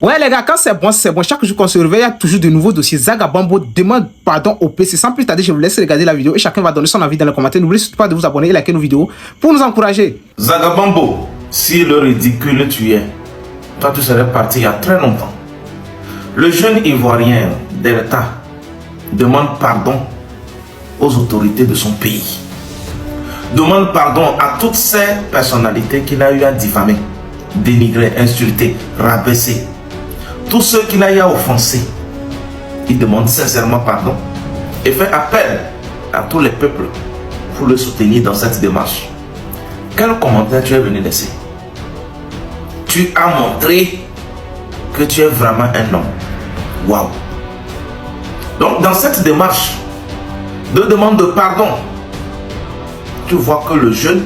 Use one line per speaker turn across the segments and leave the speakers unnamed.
Ouais les gars, quand c'est bon, c'est bon. Chaque jour qu'on se réveille, il y a toujours de nouveaux dossiers. Zagabambo demande pardon au PC. Sans plus tarder, je vous laisse regarder la vidéo et chacun va donner son avis dans les commentaires. N'oubliez surtout pas de vous abonner et liker nos vidéos pour nous encourager.
Zagabambo, si le ridicule tu es, toi tu serais parti il y a très longtemps. Le jeune Ivoirien Delta demande pardon aux autorités de son pays. Demande pardon à toutes ces personnalités qu'il a eu à diffamer, dénigrer, insulter, rabaisser. Tous ceux qu'il a eu à offenser. Il demande sincèrement pardon et fait appel à tous les peuples pour le soutenir dans cette démarche. Quel commentaire tu es venu laisser? Tu as montré que tu es vraiment un homme. Waouh! Donc dans cette démarche de demande de pardon, tu vois que le jeune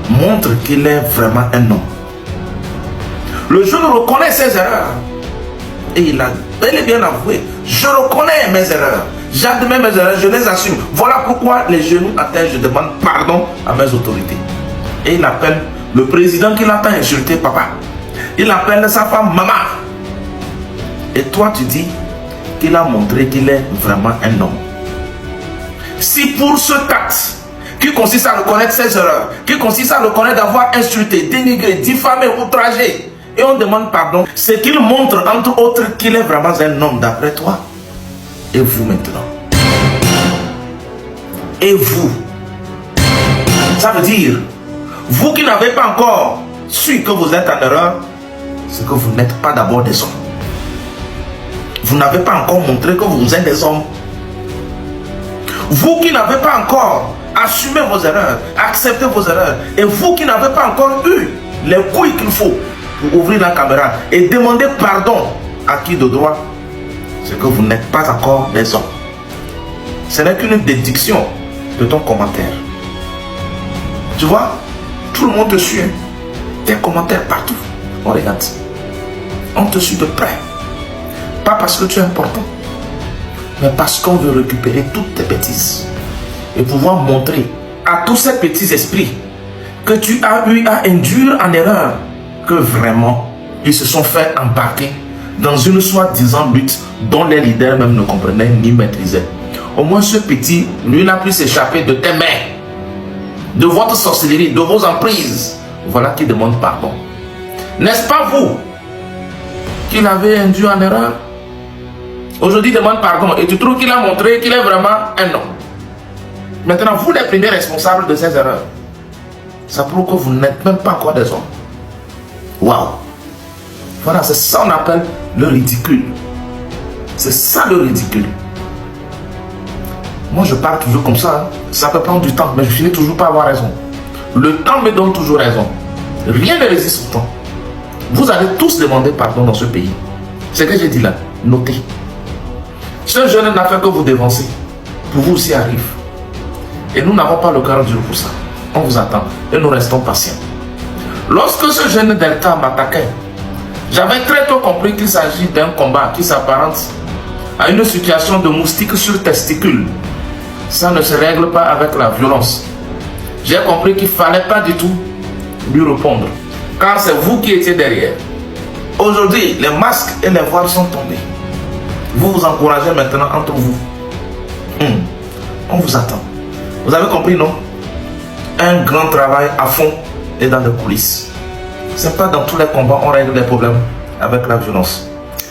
montre qu'il est vraiment un homme. Le jeune reconnaît ses erreurs et il a bel et bien avoué: je reconnais mes erreurs, j'admets mes erreurs, je les assume. Voilà pourquoi les genoux à terre, je demande pardon à mes autorités. Et il appelle le président qu'il a tant insulté papa. Il appelle sa femme maman. Et toi tu dis qu'il a montré qu'il est vraiment un homme. Si pour ce acte qui consiste à reconnaître ses erreurs, qui consiste à reconnaître d'avoir insulté, dénigré, diffamé, outragé, et on demande pardon, c'est qu'il montre entre autres qu'il est vraiment un homme d'après toi. Et vous maintenant? Et vous? Ça veut dire, vous qui n'avez pas encore su que vous êtes en erreur, c'est que vous n'êtes pas d'abord des hommes. Vous n'avez pas encore montré que vous êtes des hommes. Vous qui n'avez pas encore assumé vos erreurs, accepté vos erreurs, et vous qui n'avez pas encore eu les couilles qu'il faut pour ouvrir la caméra et demander pardon à qui de droit, c'est que vous n'êtes pas encore des hommes. Ce n'est qu'une déduction de ton commentaire. Tu vois, tout le monde te suit. Tes commentaires partout. On regarde. On te suit de près. Pas parce que tu es important, mais parce qu'on veut récupérer toutes tes bêtises et pouvoir montrer à tous ces petits esprits que tu as eu à induire en erreur, que vraiment ils se sont fait embarquer dans une soi-disant lutte dont les leaders même ne comprenaient ni maîtrisaient. Au moins ce petit, lui, n'a pu s'échapper de tes mains, de votre sorcellerie, de vos emprises. Voilà qui demande pardon. N'est-ce pas vous qui l'avez induit en erreur? Aujourd'hui, demande pardon et tu trouves qu'il a montré qu'il est vraiment un homme. Maintenant, vous les premiers responsables de ces erreurs. Ça prouve que vous n'êtes même pas encore des hommes. Waouh! Voilà, c'est ça qu'on appelle le ridicule. C'est ça le ridicule. Moi, je parle toujours comme ça. Ça peut prendre du temps, mais je finis toujours par avoir raison. Le temps me donne toujours raison. Rien ne résiste au temps. Vous allez tous demander pardon dans ce pays. C'est ce que j'ai dit là. Notez. Ce jeune n'a fait que vous dévancer. Pour vous aussi arrive. Et nous n'avons pas le cœur dur pour ça. On vous attend et nous restons patients. Lorsque ce jeune Delta m'attaquait, j'avais très tôt compris qu'il s'agit d'un combat qui s'apparente à une situation de moustique sur testicule. Ça ne se règle pas avec la violence. J'ai compris qu'il ne fallait pas du tout lui répondre, car c'est vous qui étiez derrière. Aujourd'hui, les masques et les voiles sont tombés. Vous vous encouragez maintenant entre vous. On vous attend. Vous avez compris, non? Un grand travail à fond et dans les coulisses. Ce n'est pas dans tous les combats on règle les problèmes avec la violence.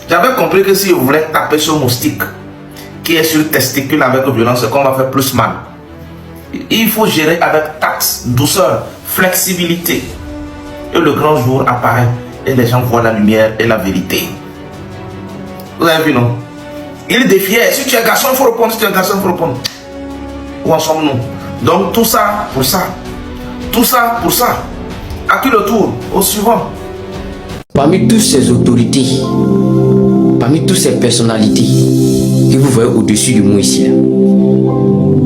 J'avais compris que si vous voulez taper ce moustique qui est sur le testicule avec violence, c'est qu'on va faire plus mal. Il faut gérer avec tact, douceur, flexibilité. Et le grand jour apparaît et les gens voient la lumière et la vérité. Vous avez vu, non? Il défiait. Si tu es garçon, il faut répondre. Si tu es garçon, il faut répondre. Où en sommes-nous? Donc tout ça pour ça. Tout ça pour ça. À qui le tour? Au suivant.
Parmi toutes ces autorités, parmi toutes ces personnalités que vous voyez au-dessus de moi ici,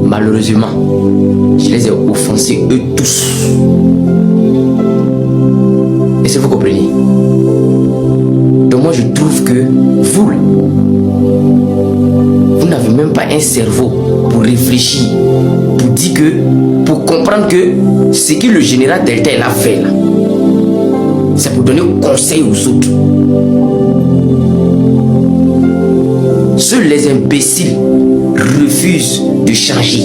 malheureusement, je les ai offensés eux tous. Est-ce que vous comprenez? Donc moi je trouve que vous n'avez même pas un cerveau pour réfléchir, pour dire que, pour comprendre que ce que le général Delta a fait là, c'est pour donner conseil aux autres. seuls les imbéciles refusent de changer.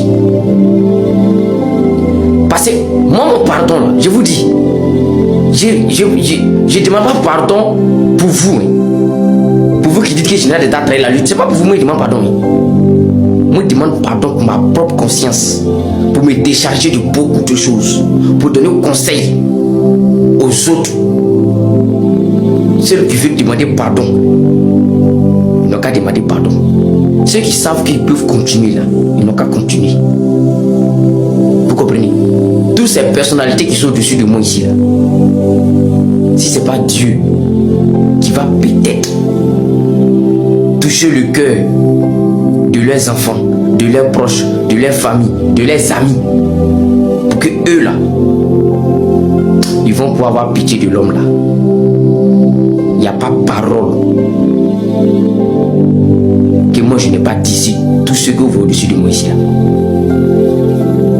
Parce que moi, mon pardon, là, je vous dis, je demande pas pardon pour vous. Hein. Pour vous qui dites que je n'ai pas trahi la lutte, c'est pas pour vous, moi, je demande pardon. Hein. Moi, je demande pardon pour ma propre conscience, pour me décharger de beaucoup de choses, pour donner conseil aux autres. Ceux qui veulent demander pardon, ils n'ont qu'à demander pardon. Ceux qui savent qu'ils peuvent continuer là, ils n'ont qu'à continuer. Vous comprenez? Toutes ces personnalités qui sont au-dessus de moi ici là, si ce n'est pas Dieu qui va peut-être toucher le cœur de leurs enfants, de leurs proches, de leurs familles, de leurs amis, pour que eux là, ils vont pouvoir avoir pitié de l'homme là. Il n'y a pas parole que moi je n'ai pas dit tout ce que vous voyez au-dessus de moi ici là.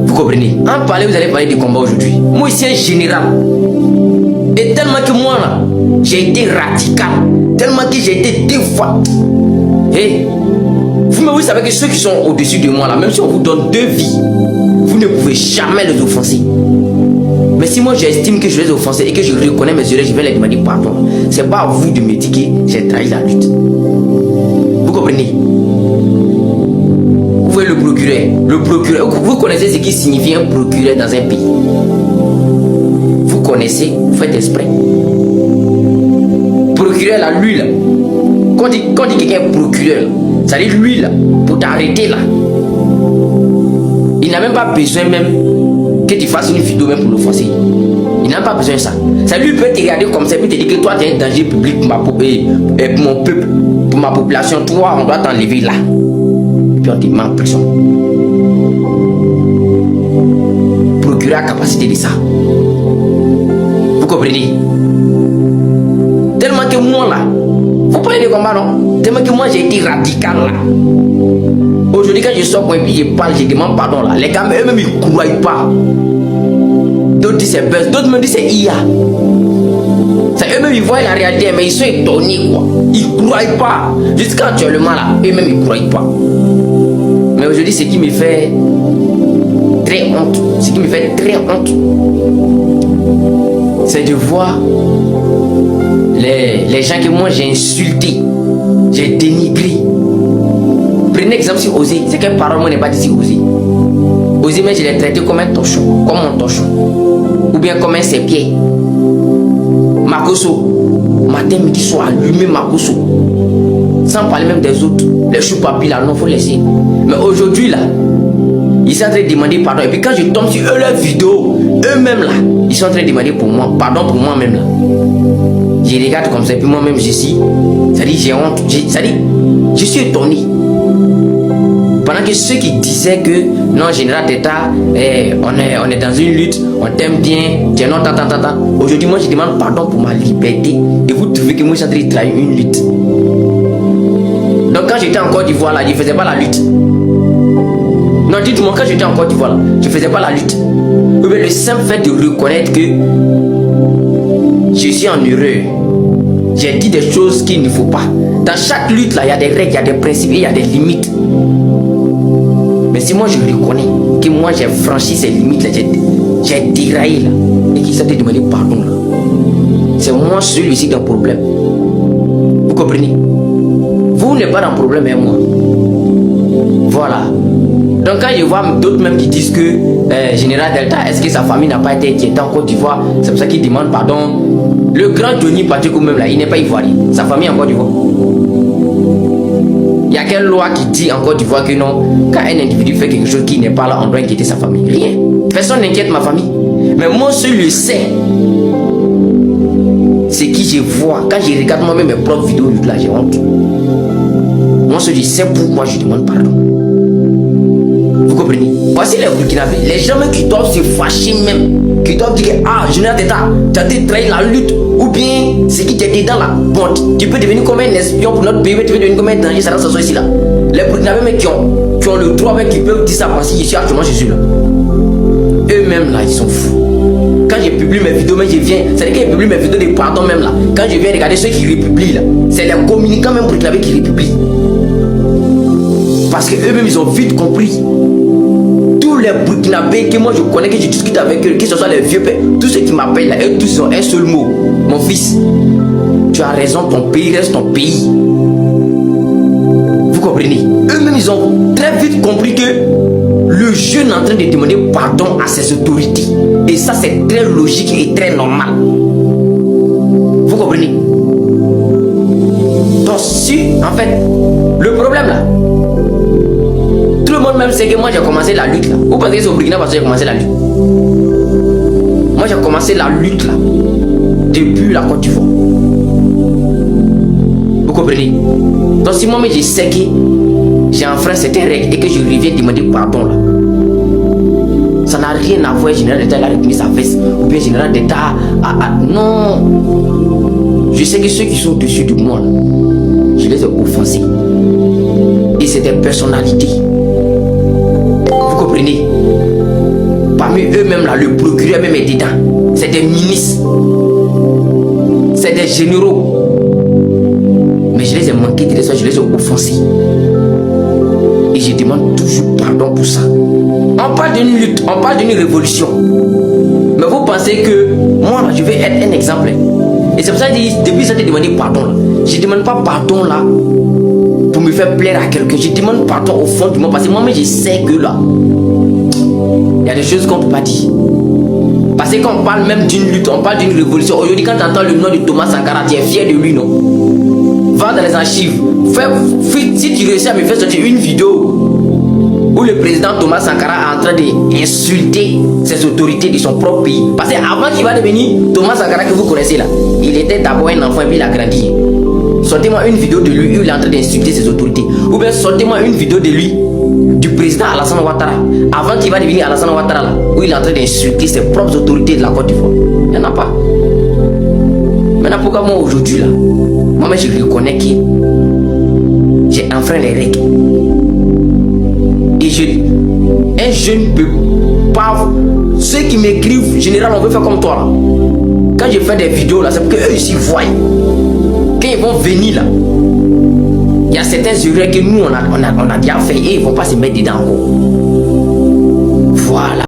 Vous comprenez? En parler, vous allez parler des combats aujourd'hui. Moi ici un général. Et tellement que moi là, j'ai été radical. Tellement que j'ai été deux fois. Et vous savez que ceux qui sont au-dessus de moi là, même si on vous donne 2 vies, vous ne pouvez jamais les offenser. Mais si moi j'estime que je les offensé et que je reconnais mes erreurs, je vais les demander pardon. C'est pas à vous de me dire que j'ai trahi la lutte. Vous comprenez? Vous voyez le procureur. Le procureur, vous connaissez ce qui signifie un procureur dans un pays. Vous connaissez, vous faites exprès. Procureur là, lui là. Quand on dit quelqu'un est procureur, ça dit lui là, pour t'arrêter là. Il n'a même pas besoin même que tu fasses une vidéo même pour l'offenser. Il n'a pas besoin de ça. Ça lui peut te regarder comme ça et te dire que toi tu es un danger public pour mon peuple, pour ma population. Toi on doit t'enlever là. Et puis on te met en prison. Procureur a capacité de ça. Vous comprenez? Tellement que moi là, vous parlez de combat non? Tellement que moi j'ai été radical là. Aujourd'hui quand je sors pour et puis je parle, je demande pardon là. Les gars eux-mêmes ils ne croient pas. D'autres disent c'est buzz, d'autres me disent c'est IA. C'est eux-mêmes ils voient la réalité mais ils sont étonnés quoi. Ils ne croient pas. Jusqu'actuellement là, eux-mêmes ils ne croient pas. Mais aujourd'hui ce qui me fait très honte, ce qui me fait très honte, c'est de voir les gens que moi j'ai insultés, j'ai dénigré. Prenez exemple sur Osé, c'est quelle parole moi n'ai pas dit sur Osé. Osé mais je l'ai traité comme un torchon, comme mon torchon, ou bien comme un sépier. Makoso, matin, midi, soir, allumé Makoso. Sans parler même des autres, les chou-papis là, non, faut laisser. Mais aujourd'hui là, ils sont en train de demander pardon. Et puis quand je tombe sur eux, leurs vidéos, eux-mêmes là, ils sont en train de demander pour moi, pardon pour moi-même là. Je regarde comme ça, et puis moi-même je suis, ça dit j'ai honte, ça dit, je suis étonné. Pendant que ceux qui disaient que non, général d'État, on est dans une lutte, on t'aime bien, tiens non, tata. Aujourd'hui, moi je demande pardon pour ma liberté. Et vous trouvez que moi je suis en train de trahir une lutte. Donc quand j'étais en Côte d'Ivoire là, je ne faisais pas la lutte. Non, dites-moi, quand j'étais en Côte d'Ivoire là, je ne faisais pas la lutte. Mais le simple fait de reconnaître que je suis en erreur, j'ai dit des choses qu'il ne faut pas. Dans chaque lutte là, il y a des règles, il y a des principes, il y a des limites. Mais si moi je reconnais que moi j'ai franchi ces limites là, j'ai déraillé là, et qu'il s'est demandé pardon là, c'est moi celui-ci d'un problème. Vous comprenez? Vous n'êtes pas dans le problème, mais moi. Voilà. Donc quand je vois d'autres même qui disent que Général Delta, est-ce que sa famille n'a pas été inquiétée en Côte d'Ivoire? C'est pour ça qu'il demande pardon. Le grand Johnny Patrick même là, il n'est pas ivoirien. Sa famille en Côte d'Ivoire. Il y a quelle loi qui dit en Côte d'Ivoire que non, quand un individu fait quelque chose qui n'est pas là, on doit inquiéter sa famille? Rien. Personne n'inquiète ma famille. Mais moi, seul le sais. C'est qui je vois. Quand je regarde moi-même mes propres vidéos, là, j'ai honte. Moi, seul je sais pourquoi je demande pardon. Vous comprenez? Voici les Burkinabés. Les gens même qui doivent se fâcher même. Qui doivent dire ah, Général d'État, tu as trahi la lutte. Ou bien, ce qui t'est dedans là. Bon, tu peux devenir comme un espion pour notre pays, mais tu peux devenir comme un danger, ça reste ici là. Les Burkinabés même qui ont le droit, même qui peuvent dire ça, parce que je suis actuellement Jésus là. Eux-mêmes là, ils sont fous. Quand je publie mes vidéos, même je viens, c'est-à-dire que je publie mes vidéos de pardon même là. Quand je viens regarder ceux qui republient là, c'est les communicants même burkinabés qui republient. Parce qu'eux-mêmes, ils ont vite compris. Tous les Burkinabés que moi je connais, que je discute avec eux, que ce soit les vieux pères, tous ceux qui m'appellent là, eux tous ont un seul mot. Mon fils, tu as raison, ton pays reste ton pays. Vous comprenez? Eux-mêmes, ils ont très vite compris que le jeune est en train de demander pardon à ses autorités. Et ça, c'est très logique et très normal. Vous comprenez? Donc, si, en fait, le problème là, tout le monde même sait que moi j'ai commencé la lutte là. Vous pensez que c'est au Burkina parce que j'ai commencé la lutte? Moi j'ai commencé la lutte là, depuis la Côte d'Ivoire. Vous comprenez? Donc, si moi-même je sais que j'ai enfreint certaines règles et que je reviens demander pardon là, ça n'a rien à voir. Général d'État a retenu sa veste, ou bien général d'État non. Je sais que ceux qui sont au-dessus de moi là, je les ai offensés. Et c'est des personnalités. Vous comprenez? Parmi eux-mêmes là, le procureur même est dedans. C'est des ministres. C'est des généraux. Mais je les ai manqués de ça, je les ai offensés. Et je demande toujours pardon pour ça. On parle d'une lutte, on parle d'une révolution. Mais vous pensez que moi là, je vais être un exemple. Et c'est pour ça que depuis ça, j'ai demandé pardon là. Je ne demande pas pardon là pour me faire plaire à quelqu'un. Je demande pardon au fond du monde. Parce que moi-même, je sais que là, il y a des choses qu'on ne peut pas dire. Parce que quand on parle même d'une lutte, on parle d'une révolution. Aujourd'hui, quand tu entends le nom de Thomas Sankara, tu es fier de lui, non? Va dans les archives. Si tu réussis à me faire sortir une vidéo où le président Thomas Sankara est en train d'insulter ses autorités de son propre pays. Parce qu'avant qu'il va devenir Thomas Sankara que vous connaissez là, il était d'abord un enfant et puis il a grandi. Sortez-moi une vidéo de lui où il est en train d'insulter ses autorités. Ou bien sortez-moi une vidéo de lui, du président Alassane Ouattara, avant qu'il va devenir Alassane Ouattara là, où il est en train d'insulter ses propres autorités de la Côte d'Ivoire. Il n'y en a pas. Maintenant pourquoi moi aujourd'hui là, moi-même je reconnais que j'ai enfreint les règles. Et un jeune peut pas. Ceux qui m'écrivent, général, on veut faire comme toi là. Quand je fais des vidéos là, c'est pour qu'eux ici voient. Quand ils vont venir là, il y a certains erreurs que nous on a déjà fait et ils vont pas se mettre dedans encore. Voilà.